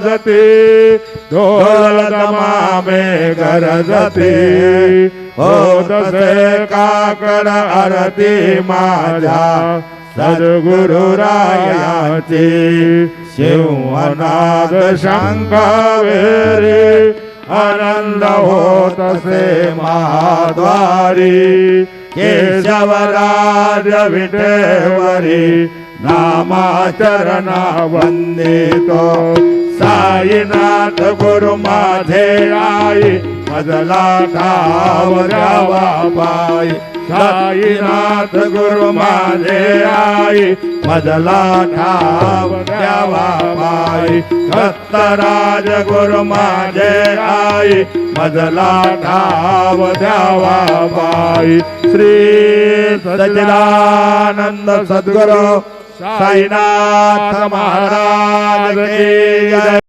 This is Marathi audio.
जती ढोल दमामे गरजती हो तसे काकड आरती माझ्या सद्गुरुरायाची शिवनाद शंख वेरी आनंद होत से महाद्वारी केशवराज विठेवरी नामाचरणा वंदितो साईनाथ गुरु माझे आई मजला ठाव द्यावा पायी साईनाथ गुरु माझे आई मजला ठाव द्यावा पायी दत्तराज गुरु माझे आई मजला ठाव द्यावा पायी श्री सच्चिदानंद सद्गुरु साईनाथ महाराज की जय।